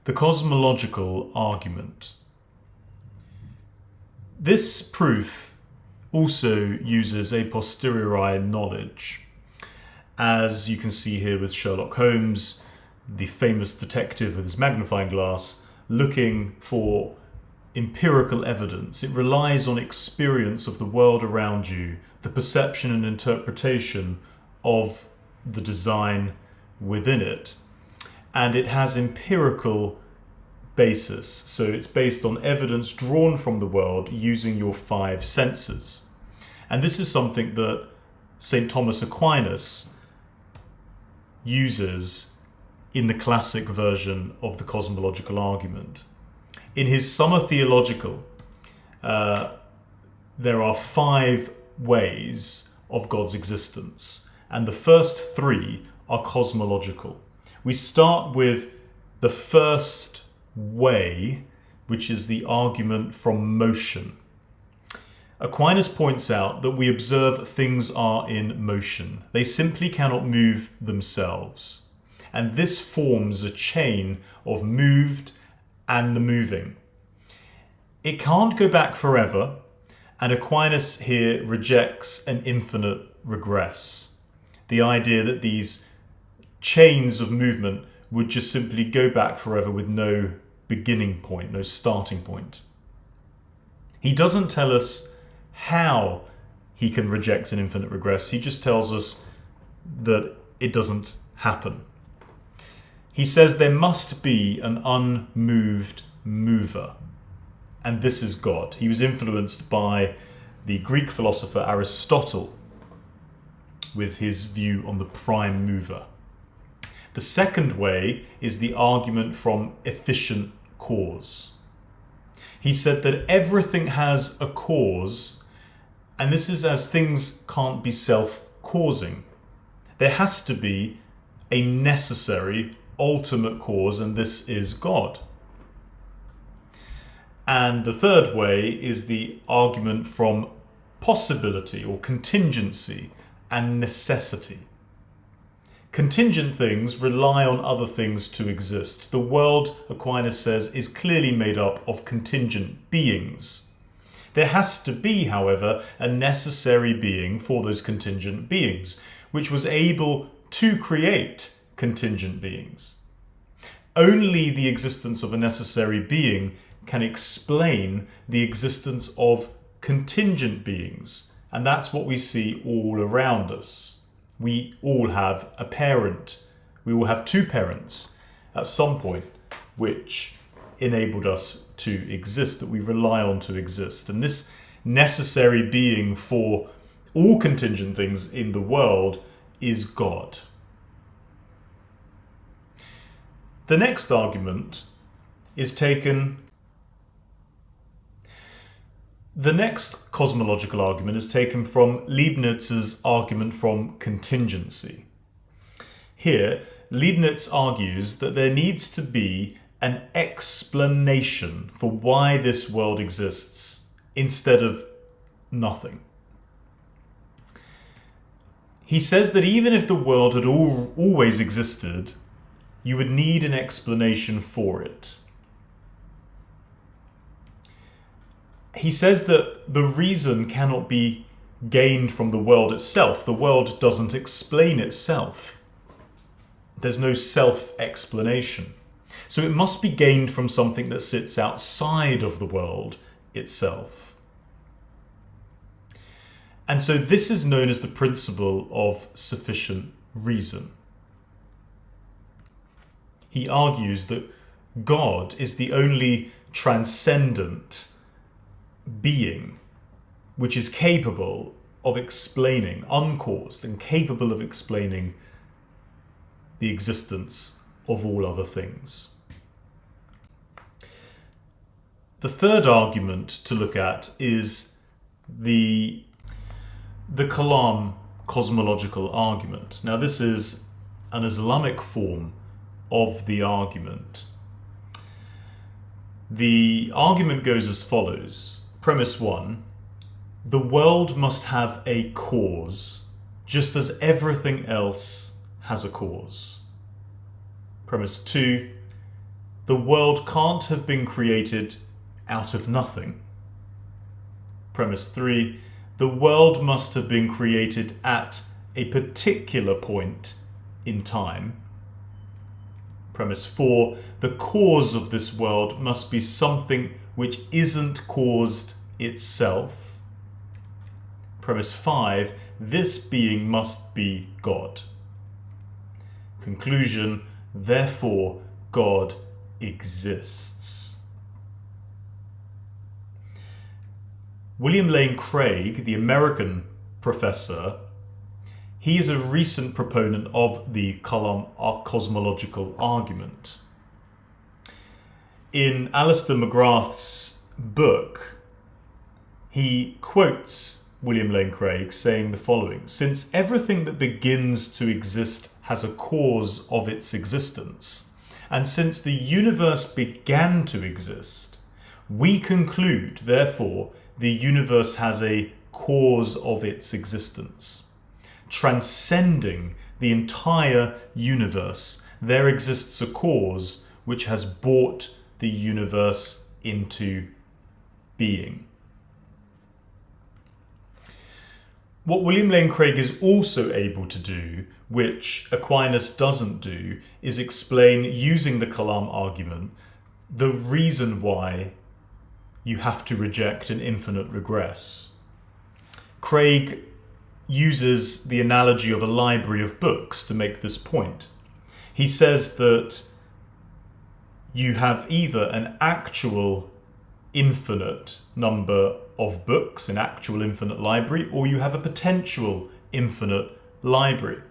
The cosmological argument. This proof also uses a posteriori knowledge. As you can see here with Sherlock Holmes, the famous detective with his magnifying glass, looking for empirical evidence. It relies on experience of the world around you, the perception and interpretation of the design within it. And it has empirical basis. So it's based on evidence drawn from the world using your five senses. And this is something that St. Thomas Aquinas uses in the classic version of the cosmological argument. In his Summa Theological, there are 5 ways of God's existence, and the first 3 are cosmological. We start with the first way, which is the argument from motion. Aquinas points out that we observe things are in motion. They simply cannot move themselves. And this forms a chain of moved and the moving. It can't go back forever, and Aquinas here rejects an infinite regress. The idea that these chains of movement would just simply go back forever with no beginning point, no starting point. He doesn't tell us how he can reject an infinite regress. He just tells us that it doesn't happen. He says there must be an unmoved mover, and this is God. He was influenced by the Greek philosopher Aristotle with his view on the prime mover. The second way is the argument from efficient cause. He said that everything has a cause, and this is as things can't be self-causing. There has to be a necessary ultimate cause, and this is God. And the third way is the argument from possibility or contingency and necessity. Contingent things rely on other things to exist. The world, Aquinas says, is clearly made up of contingent beings. There has to be, however, a necessary being for those contingent beings, which was able to create contingent beings. Only the existence of a necessary being can explain the existence of contingent beings, and that's what we see all around us. We all have a parent. We all have 2 parents at some point which enabled us to exist, that we rely on to exist. And this necessary being for all contingent things in the world is God. The next argument is taken. The next cosmological argument is taken from Leibniz's argument from contingency. Here, Leibniz argues that there needs to be an explanation for why this world exists instead of nothing. He says that even if the world had always existed, you would need an explanation for it. He says that the reason cannot be gained from the world itself. The world doesn't explain itself. There's no self-explanation. So it must be gained from something that sits outside of the world itself. And so this is known as the principle of sufficient reason. He argues that God is the only transcendent being which is capable of explaining, uncaused, and capable of explaining the existence of all other things. The third argument to look at is the Kalam cosmological argument. Now, this is an Islamic form of the argument. The argument goes as follows. Premise 1, the world must have a cause, just as everything else has a cause. Premise 2, the the world can't have been created out of nothing. Premise 3, the world must have been created at a particular point in time. Premise 4, the cause of this world must be something which isn't caused itself. Premise 5, this being must be God. Conclusion, therefore, God exists. William Lane Craig, the American professor, he is a recent proponent of the Kalam cosmological argument. In Alistair McGrath's book, he quotes William Lane Craig saying the following: "Since everything that begins to exist has a cause of its existence, and since the universe began to exist, we conclude, therefore, the universe has a cause of its existence. Transcending the entire universe, there exists a cause which has brought the universe into being." What William Lane Craig is also able to do, which Aquinas doesn't do, is explain, using the Kalam argument, the reason why you have to reject an infinite regress. Craig uses the analogy of a library of books to make this point. He says that you have either an actual infinite number of books, an actual infinite library, or you have a potential infinite library.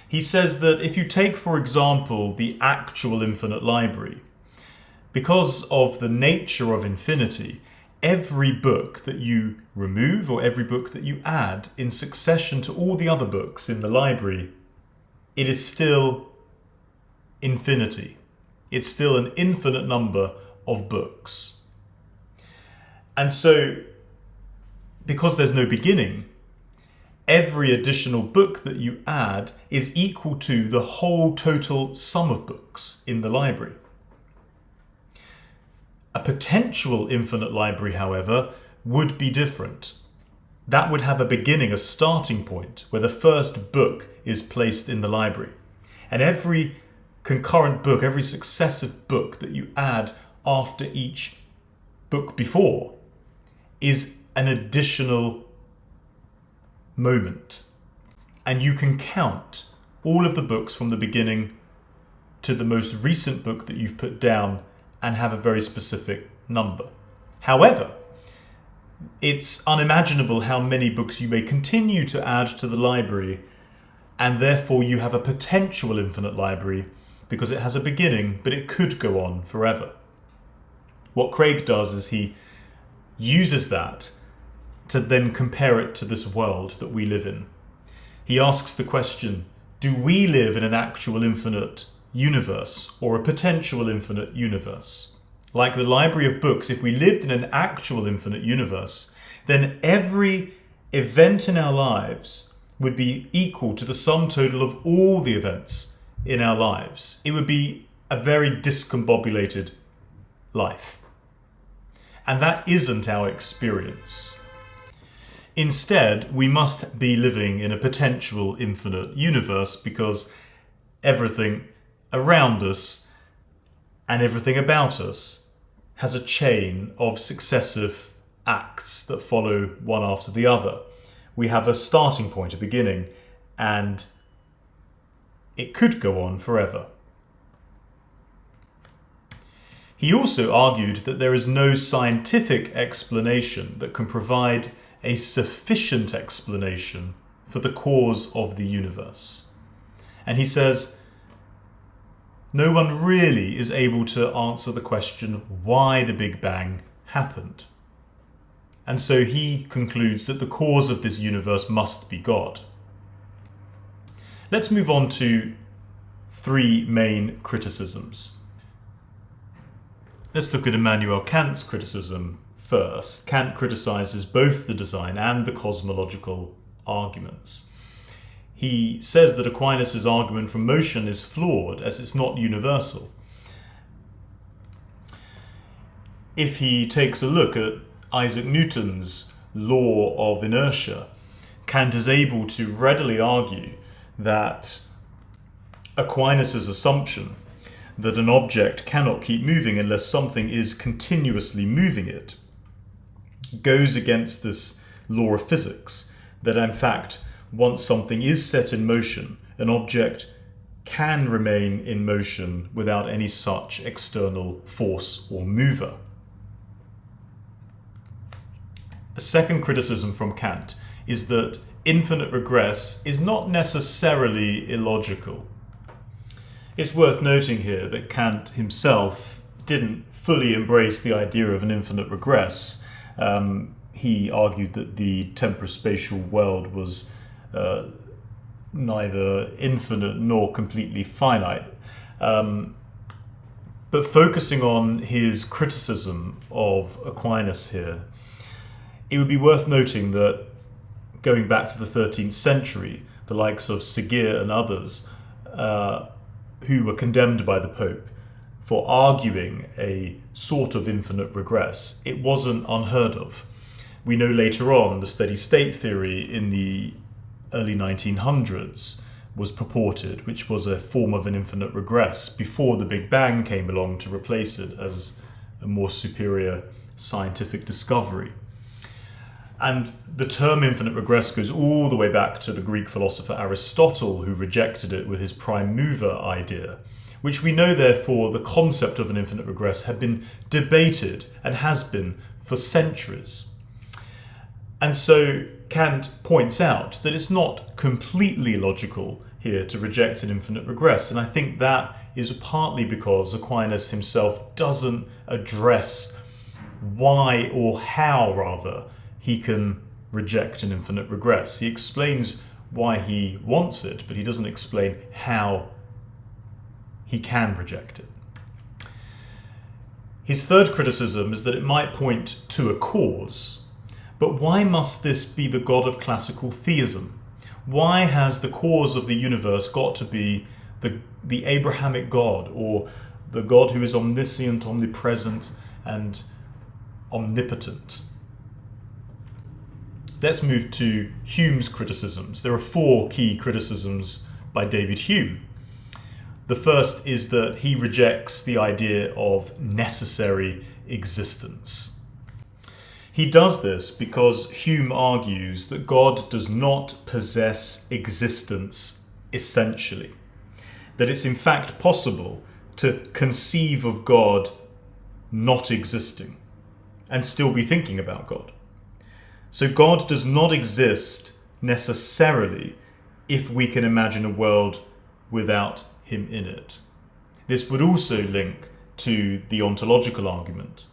He says that if you take, for example, the actual infinite library, because of the nature of infinity, every book that you remove or every book that you add in succession to all the other books in the library, it is still infinity. It's still an infinite number of books. And so, because there's no beginning, every additional book that you add is equal to the whole total sum of books in the library. A potential infinite library, however, would be different. That would have a beginning, a starting point, where the first book is placed in the library. And every concurrent book, every successive book that you add after each book before is an additional moment. And you can count all of the books from the beginning to the most recent book that you've put down and have a very specific number. However, it's unimaginable how many books you may continue to add to the library, and therefore you have a potential infinite library because it has a beginning, but it could go on forever. What Craig does is he uses that to then compare it to this world that we live in. He asks the question, do we live in an actual infinite universe or a potential infinite universe? Like the library of books, if we lived in an actual infinite universe, then every event in our lives would be equal to the sum total of all the events in our lives. It would be a very discombobulated life. And that isn't our experience. Instead, we must be living in a potential infinite universe because everything around us and everything about us has a chain of successive acts that follow one after the other. We have a starting point, a beginning, and it could go on forever. He also argued that there is no scientific explanation that can provide a sufficient explanation for the cause of the universe. And he says, no one really is able to answer the question why the Big Bang happened. And so he concludes that the cause of this universe must be God. Let's move on to three main criticisms. Let's look at Emmanuel Kant's criticism first. Kant criticizes both the design and the cosmological arguments. He says that Aquinas' argument from motion is flawed as it's not universal. if he takes a look at Isaac Newton's law of inertia, Kant is able to readily argue that Aquinas' assumption that an object cannot keep moving unless something is continuously moving it goes against this law of physics, that in fact, once something is set in motion, an object can remain in motion without any such external force or mover. A second criticism from Kant is that infinite regress is not necessarily illogical. It's worth noting here that Kant himself didn't fully embrace the idea of an infinite regress. He argued that the tempospatial world was neither infinite nor completely finite. But focusing on his criticism of Aquinas here, it would be worth noting that going back to the 13th century, the likes of Seguier and others, who were condemned by the Pope for arguing a sort of infinite regress, it wasn't unheard of. We know later on the steady state theory in the early 1900s was purported, which was a form of an infinite regress before the Big Bang came along to replace it as a more superior scientific discovery. And the term infinite regress goes all the way back to the Greek philosopher Aristotle, who rejected it with his prime mover idea, which we know therefore the concept of an infinite regress had been debated and has been for centuries. And so Kant points out that it's not completely logical here to reject an infinite regress, and I think that is partly because Aquinas himself doesn't address why, or how rather, he can reject an infinite regress. He explains why he wants it, but he doesn't explain how he can reject it. His third criticism is that it might point to a cause. But why must this be the God of classical theism? Why has the cause of the universe got to be the Abrahamic God, or the God who is omniscient, omnipresent, and omnipotent? Let's move to Hume's criticisms. There are 4 key criticisms by David Hume. The first is that he rejects the idea of necessary existence. He does this because Hume argues that God does not possess existence essentially, that it's in fact possible to conceive of God not existing and still be thinking about God. So God does not exist necessarily if we can imagine a world without him in it. This would also link to the ontological argument.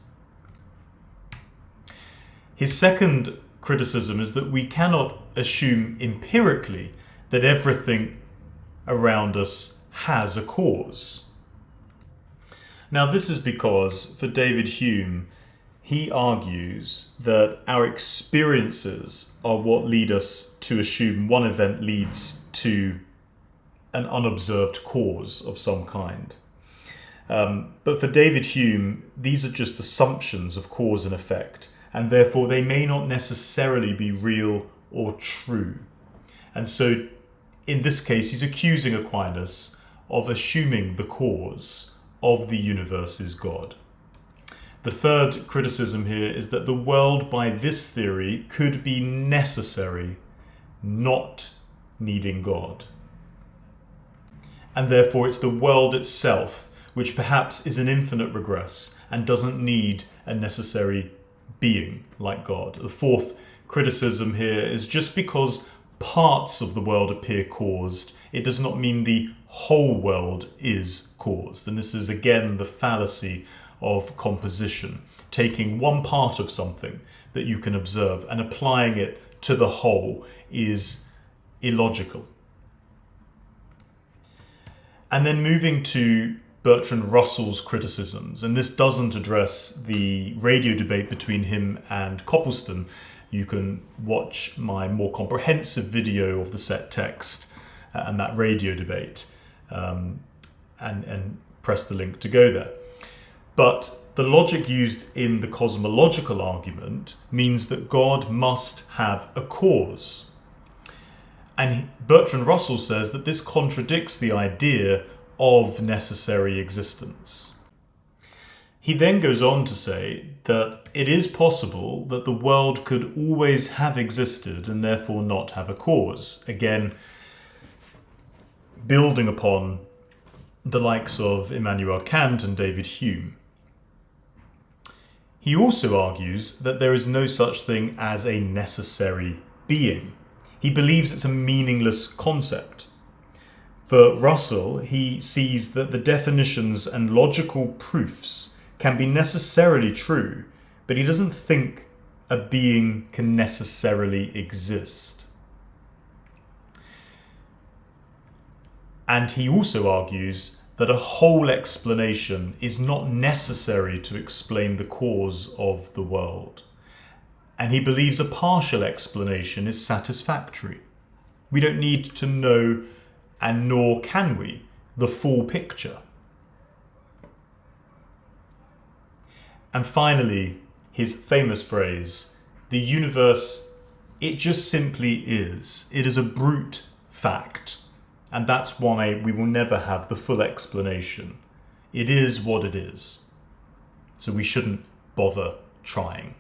His second criticism is that we cannot assume empirically that everything around us has a cause. Now, this is because, for David Hume, he argues that our experiences are what lead us to assume one event leads to an unobserved cause of some kind. But for David Hume, these are just assumptions of cause and effect, and therefore they may not necessarily be real or true. And so, in this case, he's accusing Aquinas of assuming the cause of the universe is God. The third criticism here is that the world by this theory could be necessary, not needing God. And therefore it's the world itself which perhaps is an infinite regress and doesn't need a necessary being like God. The fourth criticism here is just because parts of the world appear caused, it does not mean the whole world is caused. And this is again the fallacy of composition, taking one part of something that you can observe and applying it to the whole is illogical. And then moving to Bertrand Russell's criticisms, and this doesn't address the radio debate between him and Copleston. You can watch my more comprehensive video of the set text and that radio debate and press the link to go there. But the logic used in the cosmological argument means that God must have a cause. And Bertrand Russell says that this contradicts the idea of necessary existence. He then goes on to say that it is possible that the world could always have existed and therefore not have a cause. Again, building upon the likes of Emmanuel Kant and David Hume. He also argues that there is no such thing as a necessary being. He believes it's a meaningless concept. For Russell, he sees that the definitions and logical proofs can be necessarily true, but he doesn't think a being can necessarily exist. And he also argues that a whole explanation is not necessary to explain the cause of the world. And he believes a partial explanation is satisfactory. We don't need to know, and nor can we, the full picture. And finally, his famous phrase, the universe, it just simply is. It is a brute fact. And that's why we will never have the full explanation. It is what it is. So we shouldn't bother trying.